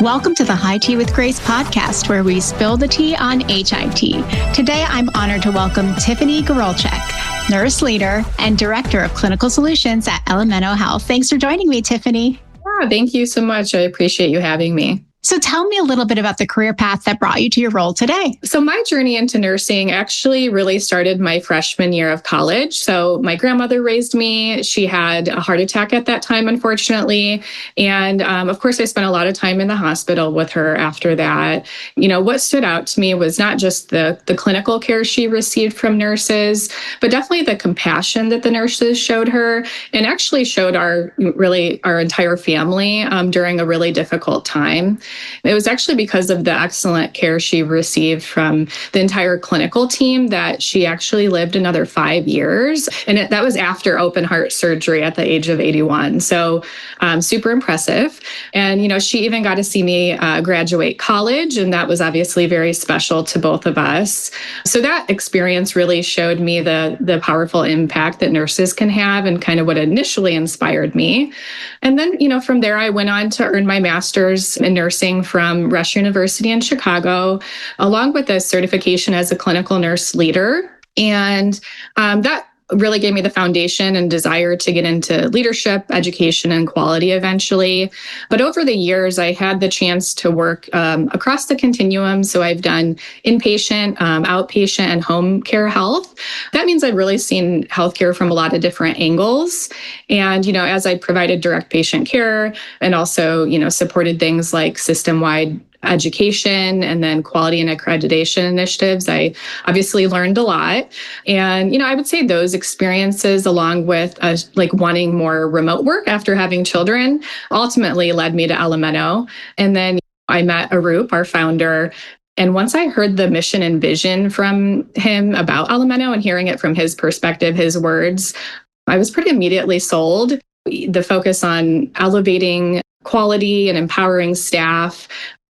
Welcome to the HITea With Grace podcast, where we spill the tea on HIT. Today, I'm honored to welcome Tiffany Goralczyk, nurse leader and director of clinical solutions at Elemeno Health. Thanks for joining me, Tiffany. Yeah, thank you so much. I appreciate you having me. So tell me a little bit about the career path that brought you to your role today. So my journey into nursing actually really started my freshman year of college. So my grandmother raised me. She had a heart attack at that time, unfortunately. And of course, I spent a lot of time in the hospital with her after that. You know, what stood out to me was not just the clinical care she received from nurses, but definitely the compassion that the nurses showed her and actually showed our entire family during a really difficult time. It was actually because of the excellent care she received from the entire clinical team that she actually lived another 5 years. And that was after open heart surgery at the age of 81. So super impressive. And, you know, she even got to see me graduate college. And that was obviously very special to both of us. So that experience really showed me the powerful impact that nurses can have and kind of what initially inspired me. And then, you know, from there, I went on to earn my master's in nursing from Rush University in Chicago, along with a certification as a clinical nurse leader. And that really gave me the foundation and desire to get into leadership, education, and quality eventually. But over the years, I had the chance to work across the continuum. So I've done inpatient, outpatient, and home care health. That means I've really seen healthcare from a lot of different angles. And, you know, as I provided direct patient care and also, you know, supported things like system-wide education and then quality and accreditation initiatives, I obviously learned a lot. And, you know, I would say those experiences, along with wanting more remote work after having children, ultimately led me to Elemeno. And then I met Arup, our founder. And once I heard the mission and vision from him about Elemeno and hearing it from his perspective, his words, I was pretty immediately sold. The focus on elevating quality and empowering staff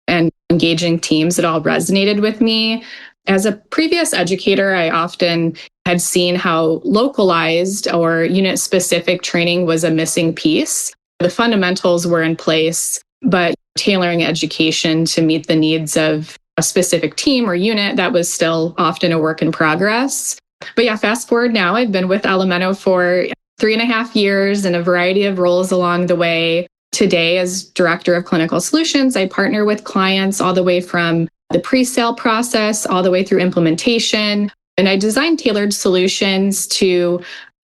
and engaging teams, it all resonated with me. As a previous educator, I often had seen how localized or unit-specific training was a missing piece. The fundamentals were in place, but tailoring education to meet the needs of a specific team or unit, that was still often a work in progress. But yeah, fast forward now, I've been with Elemeno for 3.5 years in a variety of roles along the way. Today, as Director of Clinical Solutions, I partner with clients all the way from the pre-sale process, all the way through implementation. And I design tailored solutions to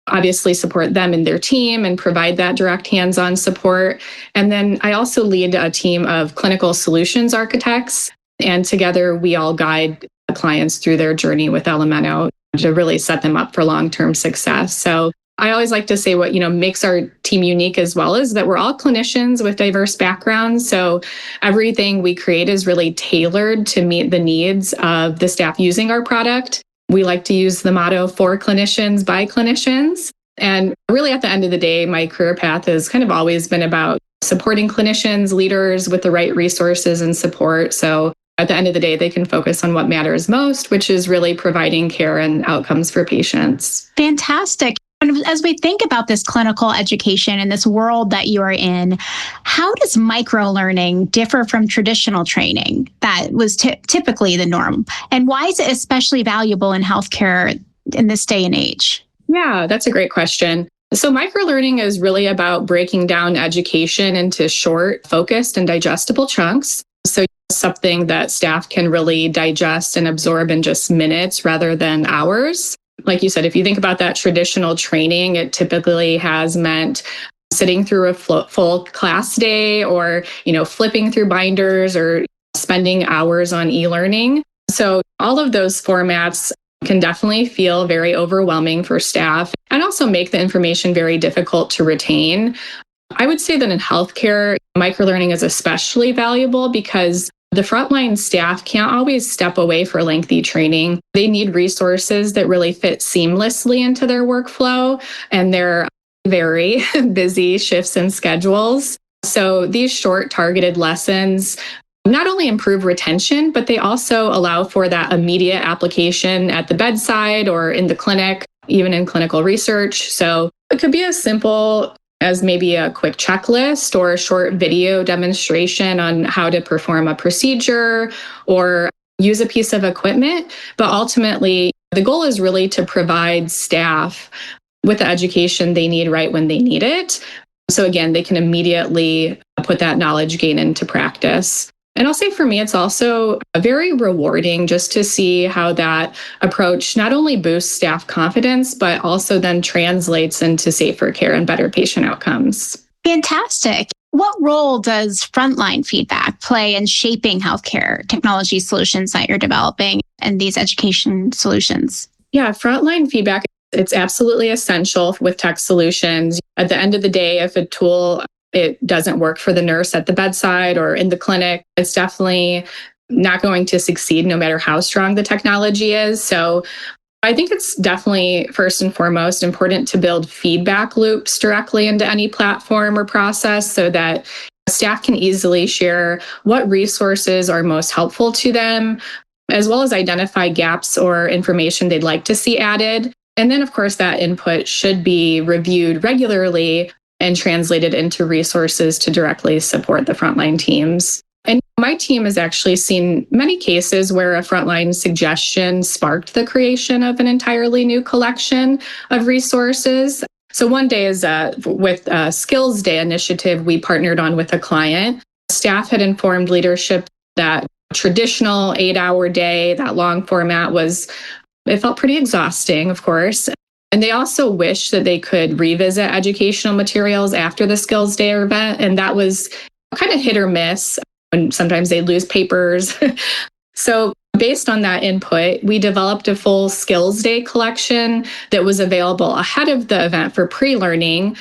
obviously support them and their team and provide that direct hands-on support. And then I also lead a team of clinical solutions architects. And together, we all guide clients through their journey with Elemeno to really set them up for long-term success. So I always like to say what, you know, makes our team unique as well is that we're all clinicians with diverse backgrounds. So everything we create is really tailored to meet the needs of the staff using our product. We like to use the motto for clinicians by clinicians. And really at the end of the day, my career path has kind of always been about supporting clinicians, leaders with the right resources and support. So at the end of the day, they can focus on what matters most, which is really providing care and outcomes for patients. Fantastic. And as we think about this clinical education and this world that you are in, how does microlearning differ from traditional training that was typically the norm? And why is it especially valuable in healthcare in this day and age? Yeah, that's a great question. So microlearning is really about breaking down education into short, focused, and digestible chunks. So something that staff can really digest and absorb in just minutes rather than hours. Like you said, if you think about that traditional training, it typically has meant sitting through a full class day or, you know, flipping through binders or spending hours on e-learning. So all of those formats can definitely feel very overwhelming for staff and also make the information very difficult to retain. I would say that in healthcare, microlearning is especially valuable because the frontline staff can't always step away for lengthy training. They need resources that really fit seamlessly into their workflow and their very busy shifts and schedules. So these short targeted lessons not only improve retention, but they also allow for that immediate application at the bedside or in the clinic, even in clinical research. So it could be as simple as maybe a quick checklist or a short video demonstration on how to perform a procedure or use a piece of equipment. But ultimately, the goal is really to provide staff with the education they need right when they need it. So again, they can immediately put that knowledge gain into practice. And I'll say for me, it's also very rewarding just to see how that approach not only boosts staff confidence, but also then translates into safer care and better patient outcomes. Fantastic. What role does frontline feedback play in shaping healthcare technology solutions that you're developing and these education solutions? Yeah, frontline feedback, it's absolutely essential with tech solutions. At the end of the day, if a tool it doesn't work for the nurse at the bedside or in the clinic, it's definitely not going to succeed no matter how strong the technology is. So I think it's definitely first and foremost important to build feedback loops directly into any platform or process so that staff can easily share what resources are most helpful to them, as well as identify gaps or information they'd like to see added. And then, of course, that input should be reviewed regularly and translated into resources to directly support the frontline teams. And my team has actually seen many cases where a frontline suggestion sparked the creation of an entirely new collection of resources. So one day is with a Skills Day initiative we partnered on with a client. Staff had informed leadership that traditional 8-hour day, that long format it felt pretty exhausting, of course. And they also wished that they could revisit educational materials after the Skills Day event. And that was kind of hit or miss. And sometimes they lose papers. So based on that input, we developed a full Skills Day collection that was available ahead of the event for pre-learning,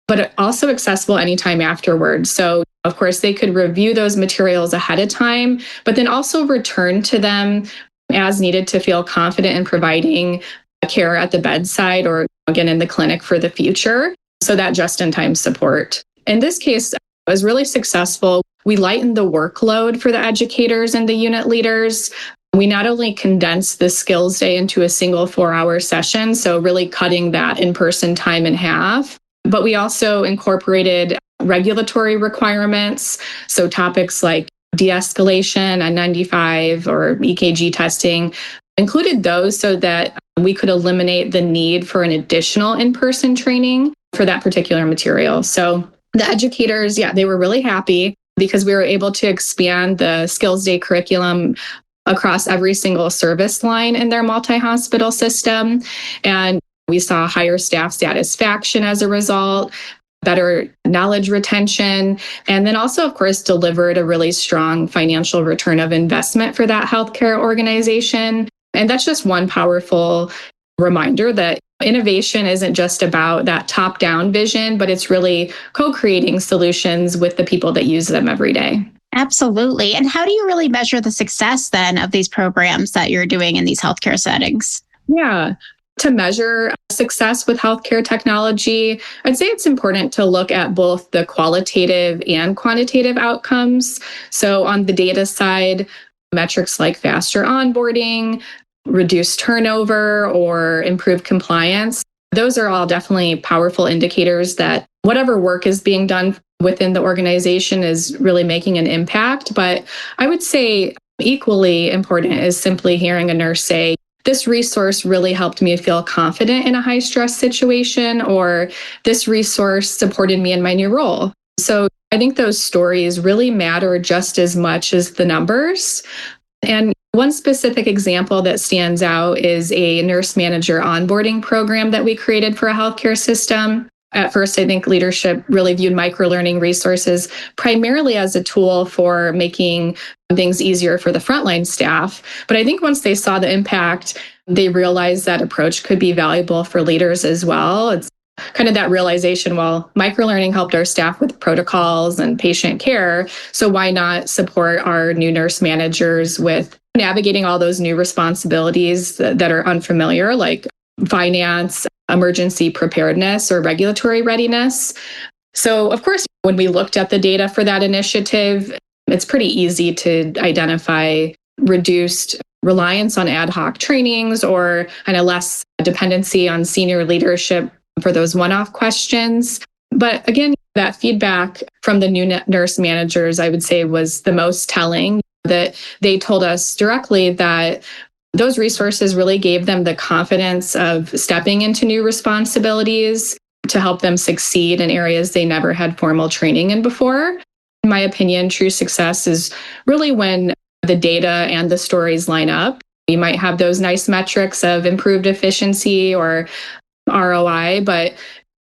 but also accessible anytime afterwards. So of course, they could review those materials ahead of time, but then also return to them as needed to feel confident in providing care at the bedside or again in the clinic for the future. So that just-in-time support. In this case, it was really successful. We lightened the workload for the educators and the unit leaders. We not only condensed the Skills Day into a single 4-hour session, so really cutting that in-person time in half, but we also incorporated regulatory requirements. So topics like de-escalation, N95 or EKG testing, included those so that we could eliminate the need for an additional in-person training for that particular material. So the educators, they were really happy because we were able to expand the Skills Day curriculum across every single service line in their multi-hospital system. And we saw higher staff satisfaction as a result, better knowledge retention, and then also, of course, delivered a really strong financial return of investment for that healthcare organization. And that's just one powerful reminder that innovation isn't just about that top-down vision, but it's really co-creating solutions with the people that use them every day. Absolutely. And how do you really measure the success then of these programs that you're doing in these healthcare settings? Yeah. To measure success with healthcare technology, I'd say it's important to look at both the qualitative and quantitative outcomes. So on the data side, metrics like faster onboarding, reduced turnover, or improved compliance, those are all definitely powerful indicators that whatever work is being done within the organization is really making an impact. But I would say equally important is simply hearing a nurse say, this resource really helped me feel confident in a high stress situation, or this resource supported me in my new role. So I think those stories really matter just as much as the numbers. And one specific example that stands out is a nurse manager onboarding program that we created for a healthcare system. At first, I think leadership really viewed microlearning resources primarily as a tool for making things easier for the frontline staff. But I think once they saw the impact, they realized that approach could be valuable for leaders as well. It's kind of that realization, well, microlearning helped our staff with protocols and patient care. So why not support our new nurse managers with navigating all those new responsibilities that are unfamiliar, like finance, emergency preparedness, or regulatory readiness. So, of course, when we looked at the data for that initiative, it's pretty easy to identify reduced reliance on ad hoc trainings or kind of less dependency on senior leadership for those one-off questions. But again, that feedback from the new nurse managers, I would say, was the most telling, that they told us directly that those resources really gave them the confidence of stepping into new responsibilities to help them succeed in areas they never had formal training in before. In my opinion, true success is really when the data and the stories line up. You might have those nice metrics of improved efficiency or ROI, but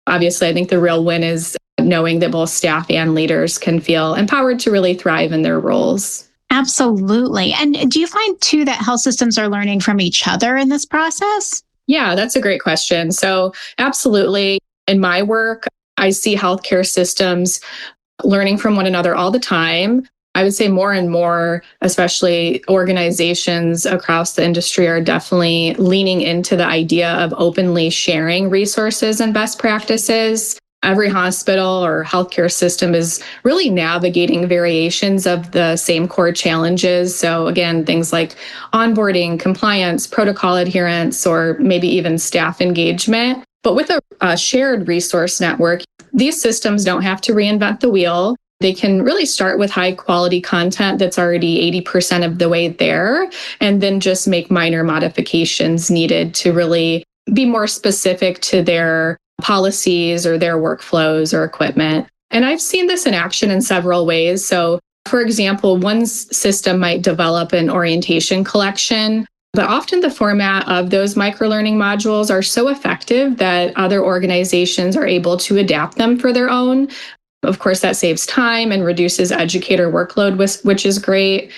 obviously, I think the real win is knowing that both staff and leaders can feel empowered to really thrive in their roles. Absolutely. And do you find too that health systems are learning from each other in this process? Yeah, that's a great question. So absolutely. In my work, I see healthcare systems learning from one another all the time. I would say more and more, especially organizations across the industry, are definitely leaning into the idea of openly sharing resources and best practices. Every hospital or healthcare system is really navigating variations of the same core challenges. So again, things like onboarding, compliance, protocol adherence, or maybe even staff engagement. But with a shared resource network, these systems don't have to reinvent the wheel. They can really start with high quality content that's already 80% of the way there, and then just make minor modifications needed to really be more specific to their policies or their workflows or equipment. And I've seen this in action in several ways. So, for example, one system might develop an orientation collection, but often the format of those microlearning modules are so effective that other organizations are able to adapt them for their own. Of course, that saves time and reduces educator workload, which is great.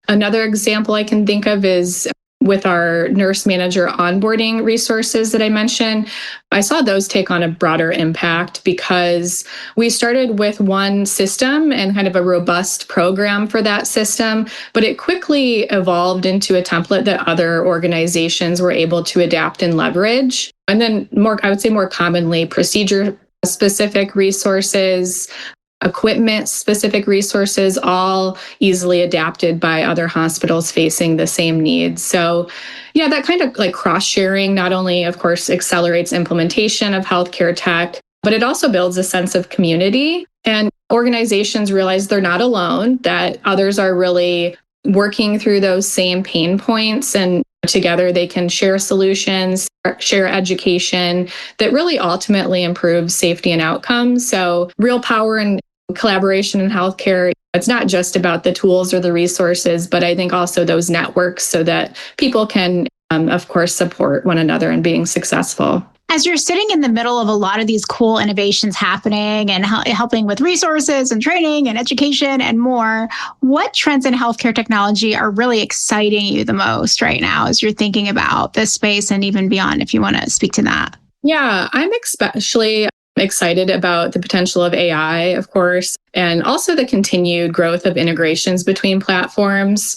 Another example I can think of is with our nurse manager onboarding resources that I mentioned. I saw those take on a broader impact because we started with one system and kind of a robust program for that system, but it quickly evolved into a template that other organizations were able to adapt and leverage. And then I would say more commonly, procedure specific resources, equipment specific resources, all easily adapted by other hospitals facing the same needs. So yeah, that kind of like cross sharing not only, of course, accelerates implementation of healthcare tech, but it also builds a sense of community. And organizations realize they're not alone, that others are really working through those same pain points, and together they can share solutions, share education that really ultimately improves safety and outcomes. So real power and collaboration in healthcare, it's not just about the tools or the resources, but I think also those networks so that people can, of course, support one another in being successful. As you're sitting in the middle of a lot of these cool innovations happening and helping with resources and training and education and more, what trends in healthcare technology are really exciting you the most right now as you're thinking about this space and even beyond, if you want to speak to that? Yeah, I'm especially excited about the potential of AI, of course, and also the continued growth of integrations between platforms.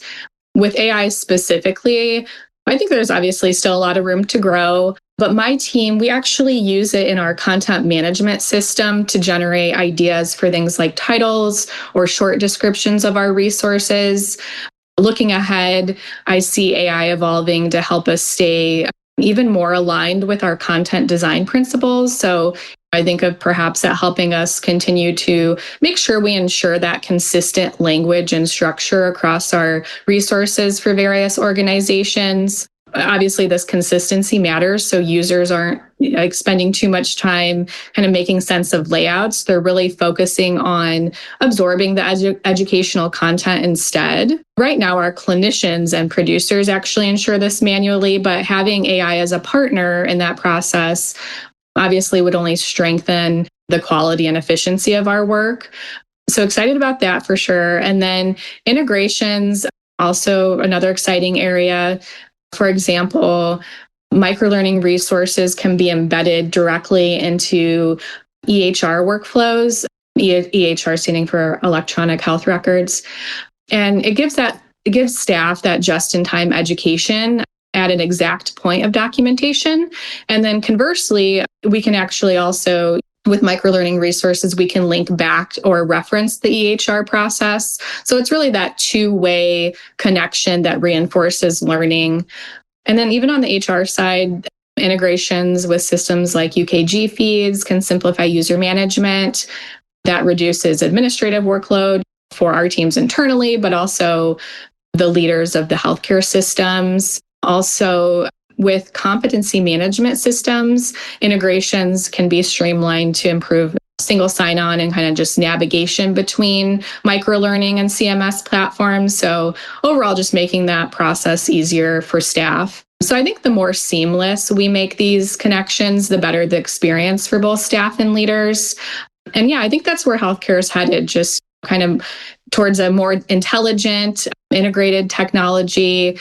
With AI specifically, I think there's obviously still a lot of room to grow, but my team, we actually use it in our content management system to generate ideas for things like titles or short descriptions of our resources. Looking ahead, I see AI evolving to help us stay even more aligned with our content design principles. So I think of perhaps that helping us continue to make sure we ensure that consistent language and structure across our resources for various organizations. Obviously, this consistency matters, so users aren't spending too much time kind of making sense of layouts. They're really focusing on absorbing the educational content instead. Right now, our clinicians and producers actually ensure this manually, but having AI as a partner in that process obviously would only strengthen the quality and efficiency of our work. So excited about that for sure. And then integrations, also another exciting area. For example, microlearning resources can be embedded directly into EHR workflows, EHR standing for electronic health records. And it gives staff that just-in-time education at an exact point of documentation. And then conversely, we can actually also, with microlearning resources, we can link back or reference the EHR process. So it's really that two-way connection that reinforces learning. And then even on the HR side, Integrations with systems like UKG feeds can simplify user management. That reduces administrative workload for our teams internally, but also the leaders of the healthcare systems. Also, with competency management systems, integrations can be streamlined to improve single sign-on and kind of just navigation between microlearning and CMS platforms. So overall, just making that process easier for staff. So I think the more seamless we make these connections, the better the experience for both staff and leaders. And yeah, I think that's where healthcare is headed, just kind of towards a more intelligent, integrated technology,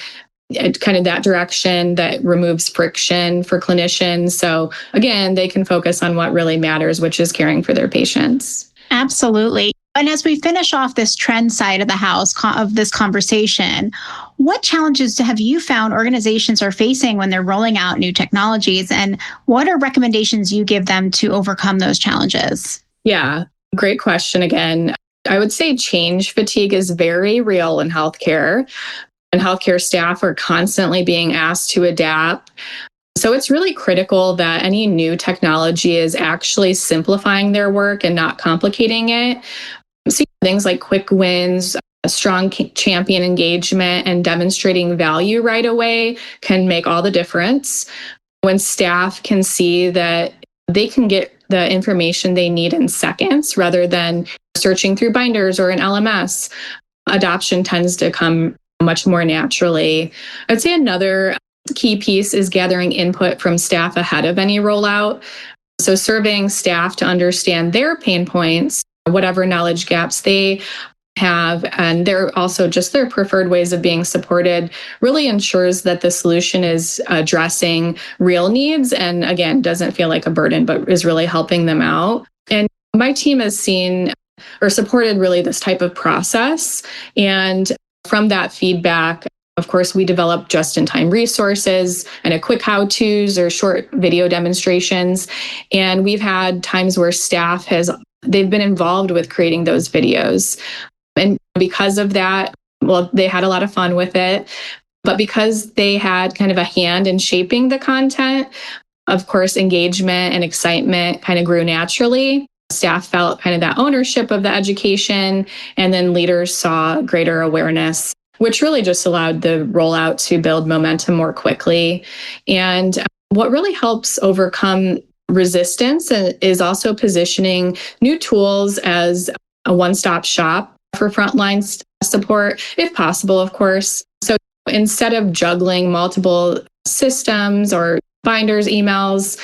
kind of that direction that removes friction for clinicians. So again, they can focus on what really matters, which is caring for their patients. Absolutely. And as we finish off this trend side of the house of this conversation, what challenges have you found organizations are facing when they're rolling out new technologies? And what are recommendations you give them to overcome those challenges? Yeah, great question again. I would say change fatigue is very real in healthcare, and healthcare staff are constantly being asked to adapt. So it's really critical that any new technology is actually simplifying their work and not complicating it. So things like quick wins, a strong champion engagement, and demonstrating value right away can make all the difference. When staff can see that they can get the information they need in seconds rather than searching through binders or an LMS, adoption tends to come much more naturally. I'd say another key piece is gathering input from staff ahead of any rollout. So surveying staff to understand their pain points, whatever knowledge gaps they have, and they're also just their preferred ways of being supported, really ensures that the solution is addressing real needs and, again, doesn't feel like a burden, but is really helping them out. And my team has seen or supported really this type of process. And from that feedback, of course, we develop just-in-time resources and a quick how-tos or short video demonstrations. And we've had times where staff they've been involved with creating those videos. And because of that, well, they had a lot of fun with it. But because they had kind of a hand in shaping the content, of course, engagement and excitement kind of grew naturally. Staff felt kind of that ownership of the education, and then leaders saw greater awareness, which really just allowed the rollout to build momentum more quickly. And what really helps overcome resistance is also positioning new tools as a one-stop shop for frontline support, if possible, of course. So instead of juggling multiple systems or binders, emails,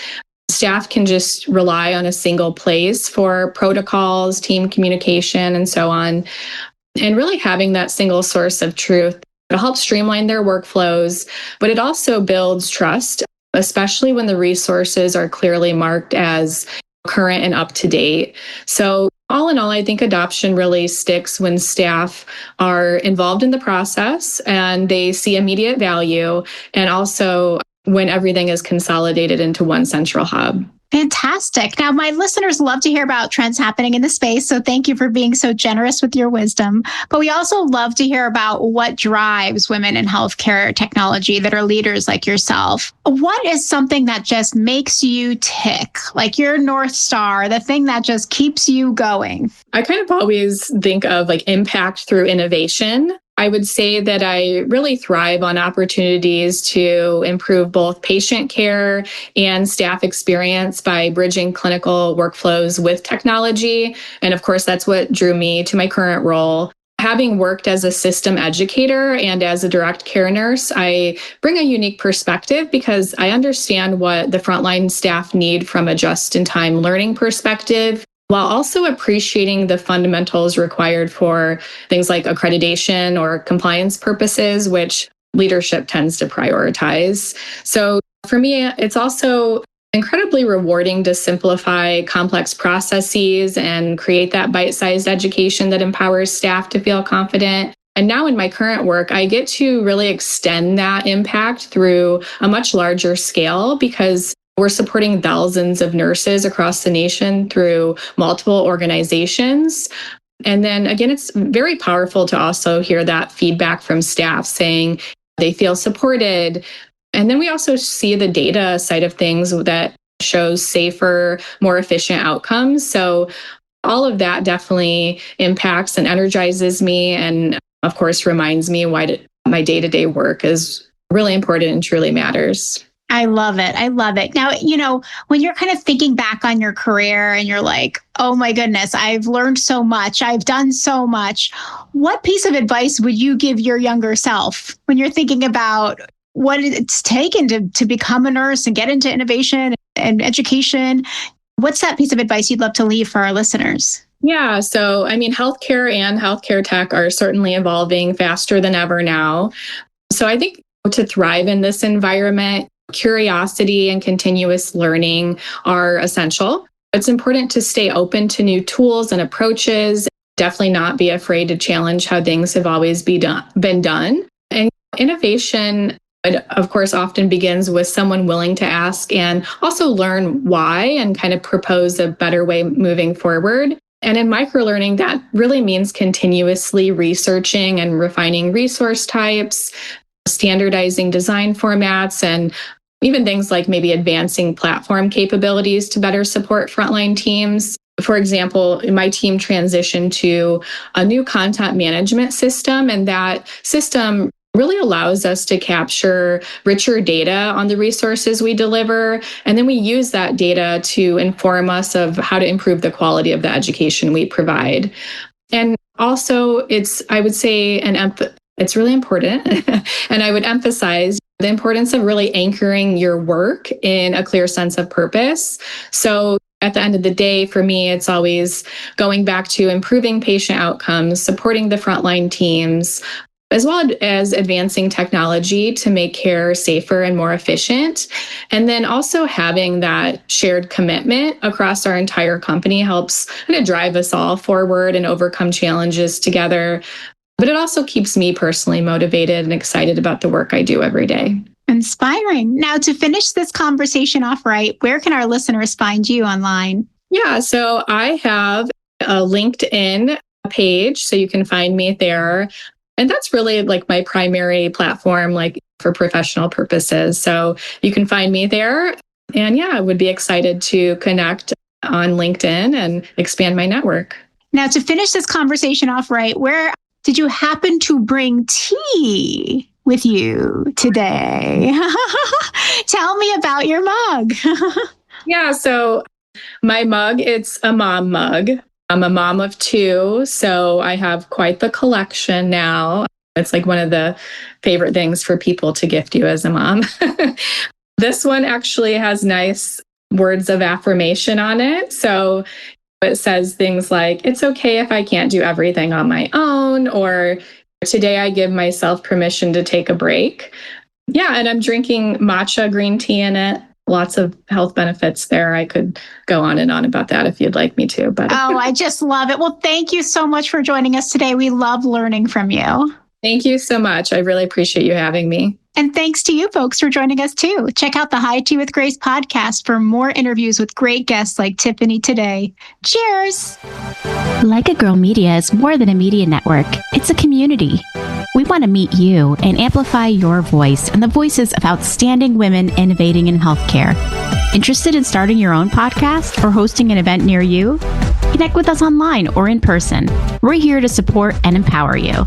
staff can just rely on a single place for protocols, team communication, and so on. And really having that single source of truth, it'll help streamline their workflows, but it also builds trust, especially when the resources are clearly marked as current and up to date. So all in all, I think adoption really sticks when staff are involved in the process and they see immediate value, and also when everything is consolidated into one central hub. Fantastic. Now, my listeners love to hear about trends happening in the space, so thank you for being so generous with your wisdom. But we also love to hear about what drives women in healthcare technology that are leaders like yourself. What is something that just makes you tick, like your North Star, the thing that just keeps you going? I kind of always think of like impact through innovation. I would say that I really thrive on opportunities to improve both patient care and staff experience by bridging clinical workflows with technology. And of course, that's what drew me to my current role. Having worked as a system educator and as a direct care nurse, I bring a unique perspective because I understand what the frontline staff need from a just-in-time learning perspective, while also appreciating the fundamentals required for things like accreditation or compliance purposes, which leadership tends to prioritize. So for me, it's also incredibly rewarding to simplify complex processes and create that bite-sized education that empowers staff to feel confident. And now in my current work, I get to really extend that impact through a much larger scale because we're supporting thousands of nurses across the nation through multiple organizations. And then again, it's very powerful to also hear that feedback from staff saying they feel supported, And then we also see the data side of things that shows safer, more efficient outcomes. So all of that definitely impacts and energizes me. And of course, reminds me why my day-to-day work is really important and truly matters. I love it. I love it. Now, when you're kind of thinking back on your career and you're like, oh my goodness, I've learned so much. I've done so much. What piece of advice would you give your younger self when you're thinking about what it's taken to become a nurse and get into innovation and education? What's that piece of advice you'd love to leave for our listeners? Yeah. So, healthcare and healthcare tech are certainly evolving faster than ever now. So I think to thrive in this environment, curiosity and continuous learning are essential. It's important to stay open to new tools and approaches. Definitely not be afraid to challenge how things have always been done. And innovation, of course, often begins with someone willing to ask and also learn why and kind of propose a better way moving forward. And in microlearning, that really means continuously researching and refining resource types, standardizing design formats, and even things like maybe advancing platform capabilities to better support frontline teams. For example, my team transitioned to a new content management system, and that system really allows us to capture richer data on the resources we deliver. And then we use that data to inform us of how to improve the quality of the education we provide. And also, I would say, it's really important. And I would emphasize the importance of really anchoring your work in a clear sense of purpose. So at the end of the day, for me, it's always going back to improving patient outcomes, supporting the frontline teams, as well as advancing technology to make care safer and more efficient. And then also having that shared commitment across our entire company helps kind of drive us all forward and overcome challenges together. But it also keeps me personally motivated and excited about the work I do every day. Inspiring. Now, to finish this conversation off right, where can our listeners find you online? Yeah, so I have a LinkedIn page, so you can find me there. And that's really like my primary platform, like for professional purposes. So you can find me there. And yeah, I would be excited to connect on LinkedIn and expand my network. Now, to finish this conversation off right, where did you happen to bring tea with you today? Tell me about your mug. Yeah, so my mug, it's a mom mug. I'm a mom of two, so I have quite the collection now. It's like one of the favorite things for people to gift you as a mom. This one actually has nice words of affirmation on it. So it says things like, it's okay if I can't do everything on my own, or today I give myself permission to take a break. Yeah, and I'm drinking matcha green tea in it. Lots of health benefits there. I could go on and on about that if you'd like me to. But oh, I just love it. Well, thank you so much for joining us today. We love learning from you. Thank you so much. I really appreciate you having me. And thanks to you folks for joining us too. Check out the HITea With Grace podcast for more interviews with great guests like Tiffany today. Cheers! Like a Girl Media is more than a media network. It's a community. We want to meet you and amplify your voice and the voices of outstanding women innovating in healthcare. Interested in starting your own podcast or hosting an event near you? Connect with us online or in person. We're here to support and empower you.